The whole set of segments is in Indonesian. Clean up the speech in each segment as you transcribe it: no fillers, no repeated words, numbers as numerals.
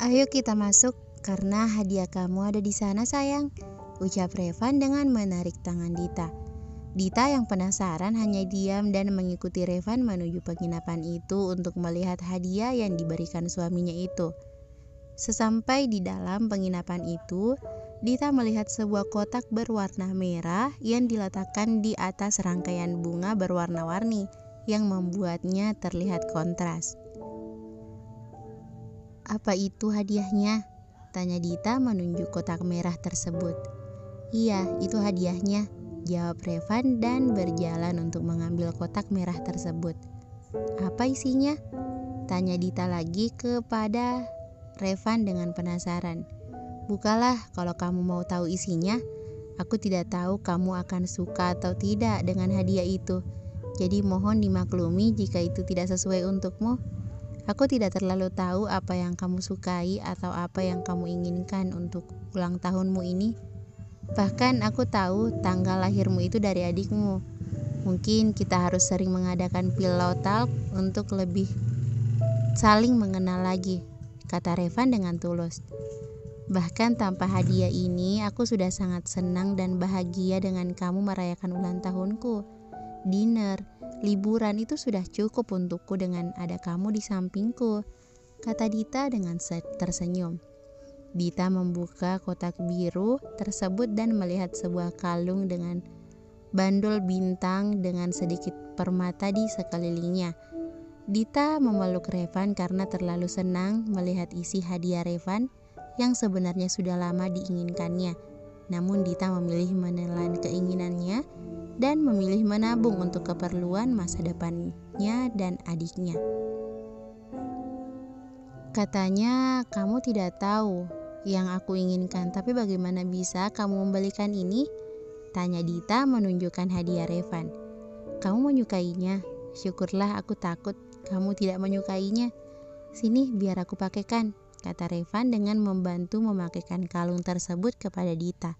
Ayo kita masuk, karena hadiah kamu ada di sana sayang, ucap Revan dengan menarik tangan Dita. Dita yang penasaran hanya diam dan mengikuti Revan menuju penginapan itu untuk melihat hadiah yang diberikan suaminya itu. Sesampai di dalam penginapan itu, Dita melihat sebuah kotak berwarna merah yang diletakkan di atas rangkaian bunga berwarna-warni yang membuatnya terlihat kontras. "Apa itu hadiahnya?" tanya Dita menunjuk kotak merah tersebut. "Iya, itu hadiahnya," jawab Revan dan berjalan untuk mengambil kotak merah tersebut. "Apa isinya?" tanya Dita lagi kepada Revan dengan penasaran. "Bukalah kalau kamu mau tahu isinya. Aku tidak tahu kamu akan suka atau tidak dengan hadiah itu. Jadi mohon dimaklumi jika itu tidak sesuai untukmu. Aku tidak terlalu tahu apa yang kamu sukai atau apa yang kamu inginkan untuk ulang tahunmu ini. Bahkan aku tahu tanggal lahirmu itu dari adikmu. Mungkin kita harus sering mengadakan pillow talk untuk lebih saling mengenal lagi," kata Revan dengan tulus. "Bahkan tanpa hadiah ini, aku sudah sangat senang dan bahagia dengan kamu merayakan ulang tahunku. Dinner, liburan itu sudah cukup untukku dengan ada kamu di sampingku," kata Dita dengan tersenyum. Dita membuka kotak biru tersebut dan melihat sebuah kalung dengan bandul bintang dengan sedikit permata di sekelilingnya. Dita memeluk Revan karena terlalu senang melihat isi hadiah Revan yang sebenarnya sudah lama diinginkannya. Namun Dita memilih menelan keinginannya dan memilih menabung untuk keperluan masa depannya dan adiknya. "Katanya kamu tidak tahu yang aku inginkan, tapi bagaimana bisa kamu membelikan ini?" tanya Dita menunjukkan hadiah Revan. "Kamu menyukainya? Syukurlah, aku takut kamu tidak menyukainya. Sini biar aku pakaikan," kata Revan dengan membantu memakaikan kalung tersebut kepada Dita.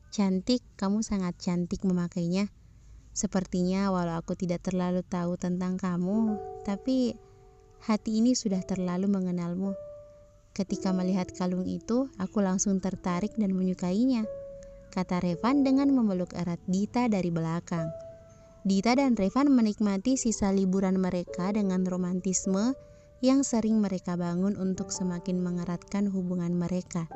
"Cantik, kamu sangat cantik memakainya. Sepertinya walau aku tidak terlalu tahu tentang kamu, tapi hati ini sudah terlalu mengenalmu. Ketika melihat kalung itu, aku langsung tertarik dan menyukainya," kata Revan dengan memeluk erat Dita dari belakang. Dita dan Revan menikmati sisa liburan mereka dengan romantisme yang sering mereka bangun untuk semakin mengeratkan hubungan mereka.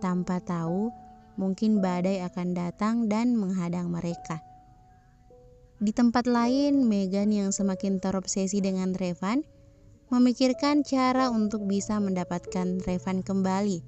Tanpa tahu, mungkin badai akan datang dan menghadang mereka. Di tempat lain, Megan yang semakin terobsesi dengan Revan memikirkan cara untuk bisa mendapatkan Revan kembali,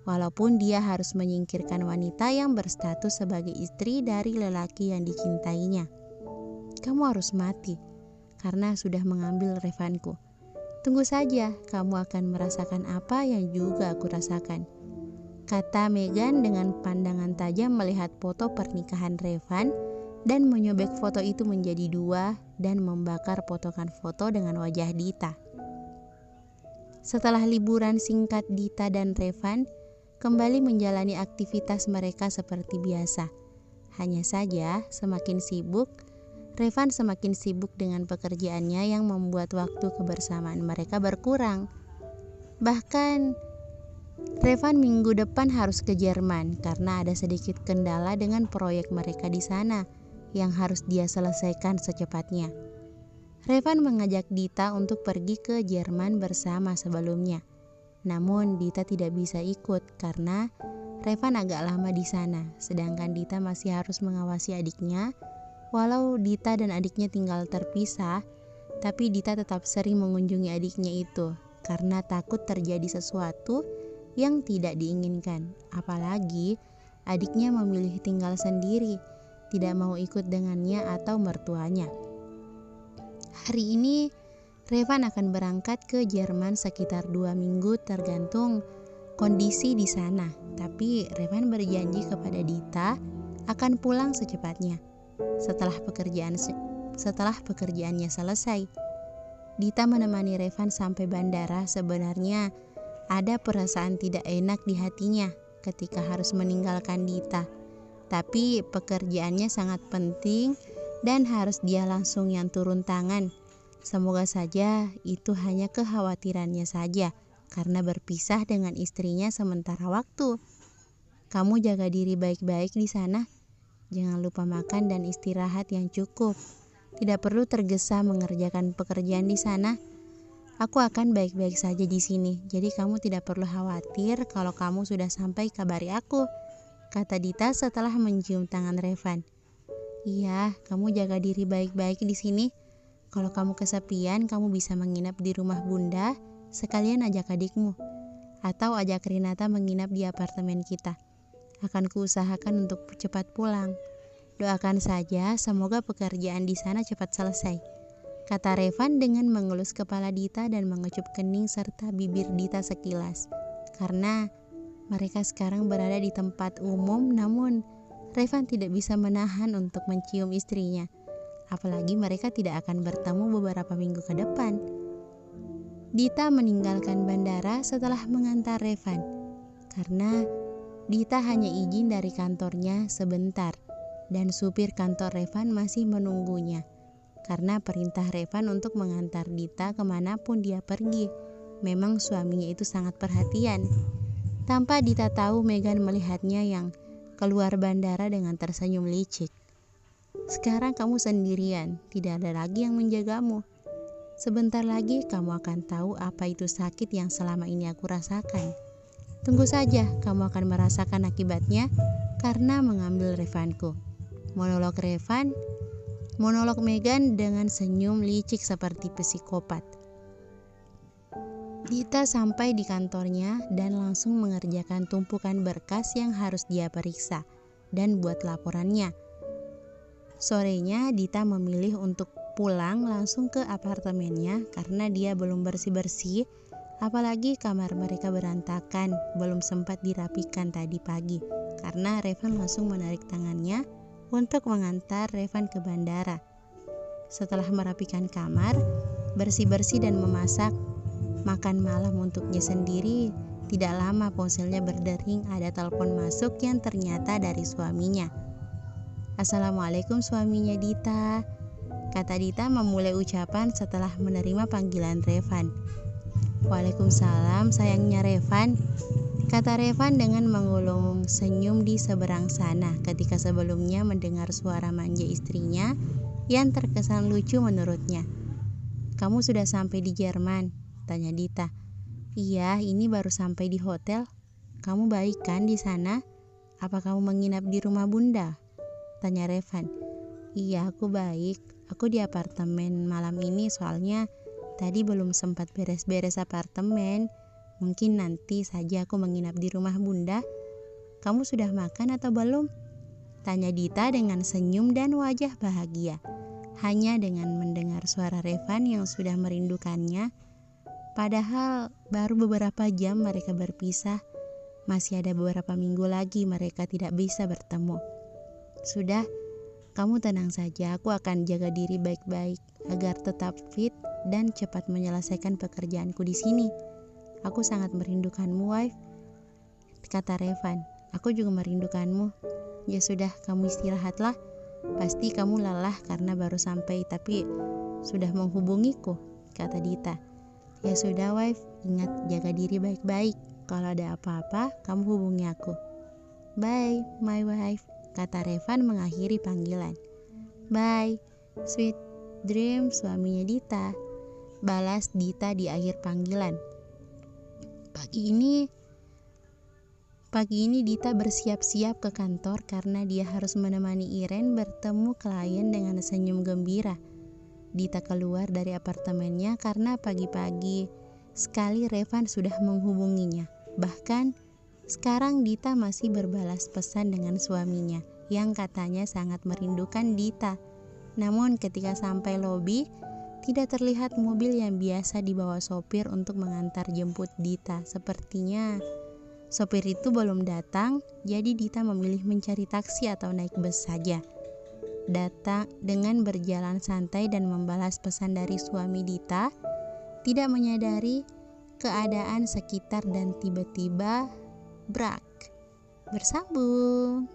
walaupun dia harus menyingkirkan wanita yang berstatus sebagai istri dari lelaki yang dicintainya. "Kamu harus mati karena sudah mengambil Revanku. Tunggu saja, kamu akan merasakan apa yang juga aku rasakan," kata Megan dengan pandangan tajam melihat foto pernikahan Revan dan menyobek foto itu menjadi dua dan membakar potongan foto dengan wajah Dita. Setelah liburan singkat, Dita dan Revan kembali menjalani aktivitas mereka seperti biasa. Hanya saja semakin sibuk, Revan semakin sibuk dengan pekerjaannya yang membuat waktu kebersamaan mereka berkurang. Bahkan Revan minggu depan harus ke Jerman karena ada sedikit kendala dengan proyek mereka di sana yang harus dia selesaikan secepatnya. Revan mengajak Dita untuk pergi ke Jerman bersama sebelumnya. Namun Dita tidak bisa ikut karena Revan agak lama di sana, sedangkan Dita masih harus mengawasi adiknya. Walau Dita dan adiknya tinggal terpisah, tapi Dita tetap sering mengunjungi adiknya itu karena takut terjadi sesuatu yang tidak diinginkan. Apalagi adiknya memilih tinggal sendiri, tidak mau ikut dengannya atau mertuanya. Hari ini Revan akan berangkat ke Jerman sekitar 2 minggu tergantung kondisi di sana. Tapi Revan berjanji kepada Dita akan pulang secepatnya setelah pekerjaannya selesai. Dita menemani Revan sampai bandara. Sebenarnya ada perasaan tidak enak di hatinya ketika harus meninggalkan Dita. Tapi pekerjaannya sangat penting dan harus dia langsung yang turun tangan. Semoga saja itu hanya kekhawatirannya saja. karena berpisah dengan istrinya sementara waktu. Kamu jaga diri baik-baik di sana. Jangan lupa makan dan istirahat yang cukup. Tidak perlu tergesa mengerjakan pekerjaan di sana. Aku akan baik-baik saja di sini, jadi kamu tidak perlu khawatir. Kalau kamu sudah sampai, kabari aku, kata Dita setelah mencium tangan Revan. Iya, kamu jaga diri baik-baik di sini. Kalau kamu kesepian, kamu bisa menginap di rumah Bunda, sekalian ajak adikmu. Atau ajak Rinata menginap di apartemen kita. Akan kuusahakan untuk cepat pulang. Doakan saja, semoga pekerjaan di sana cepat selesai, kata Revan dengan mengelus kepala Dita dan mengecup kening serta bibir Dita sekilas. Karena mereka sekarang berada di tempat umum, namun Revan tidak bisa menahan untuk mencium istrinya. Apalagi mereka tidak akan bertemu beberapa minggu ke depan. Dita meninggalkan bandara setelah mengantar Revan. Karena Dita hanya izin dari kantornya sebentar, dan supir kantor Revan masih menunggunya. Karena perintah Revan untuk mengantar Dita kemanapun dia pergi. Memang suaminya itu sangat perhatian. Tanpa Dita tahu, Megan melihatnya yang keluar bandara dengan tersenyum licik. Sekarang kamu sendirian, tidak ada lagi yang menjagamu. Sebentar lagi kamu akan tahu apa itu sakit yang selama ini aku rasakan. Tunggu saja, kamu akan merasakan akibatnya karena mengambil Revanku. Monolog Megan dengan senyum licik seperti psikopat. Dita sampai di kantornya dan langsung mengerjakan tumpukan berkas yang harus dia periksa dan buat laporannya. Sorenya Dita memilih untuk pulang langsung ke apartemennya karena dia belum bersih-bersih, apalagi kamar mereka berantakan, belum sempat dirapikan tadi pagi karena Revan langsung menarik tangannya untuk mengantar Revan ke bandara. Setelah merapikan kamar, bersih-bersih dan memasak makan malam untuknya sendiri, tidak lama ponselnya berdering, ada telepon masuk yang ternyata dari suaminya. Assalamualaikum suaminya Dita, kata Dita memulai ucapan setelah menerima panggilan Revan. Waalaikumsalam sayangnya Revan, kata Revan dengan mengulung senyum di seberang sana ketika sebelumnya mendengar suara manja istrinya yang terkesan lucu menurutnya. Kamu sudah sampai di Jerman? Tanya Dita. Iya, ini baru sampai di hotel. Kamu baik kan di sana? Apa kamu menginap di rumah Bunda? Tanya Revan. Iya, aku baik. Aku di apartemen malam ini soalnya tadi belum sempat beres-beres apartemen. Mungkin nanti saja aku menginap di rumah Bunda. Kamu sudah makan atau belum? Tanya Dita dengan senyum dan wajah bahagia. Hanya dengan mendengar suara Revan yang sudah merindukannya. Padahal baru beberapa jam mereka berpisah. Masih ada beberapa minggu lagi mereka tidak bisa bertemu. Sudah, kamu tenang saja. Aku akan jaga diri baik-baik agar tetap fit dan cepat menyelesaikan pekerjaanku di sini. Aku sangat merindukanmu, wife, kata Revan. Aku juga merindukanmu. Ya sudah, kamu istirahatlah. Pasti kamu lelah karena baru sampai tapi sudah menghubungiku, kata Dita. Ya sudah, wife, ingat jaga diri baik-baik. Kalau ada apa-apa, kamu hubungi aku. Bye, my wife, kata Revan mengakhiri panggilan. Bye, sweet dream, suaminya Dita, balas Dita di akhir panggilan. Pagi ini Dita bersiap-siap ke kantor karena dia harus menemani Iren bertemu klien dengan senyum gembira. Dita keluar dari apartemennya karena pagi-pagi sekali Revan sudah menghubunginya. Bahkan sekarang Dita masih berbalas pesan dengan suaminya yang katanya sangat merindukan Dita. Namun ketika sampai lobi, tidak terlihat mobil yang biasa dibawa sopir untuk mengantar jemput Dita. Sepertinya sopir itu belum datang, jadi Dita memilih mencari taksi atau naik bus saja. Datang dengan berjalan santai dan membalas pesan dari suami Dita, tidak menyadari keadaan sekitar dan tiba-tiba brak, bersambung.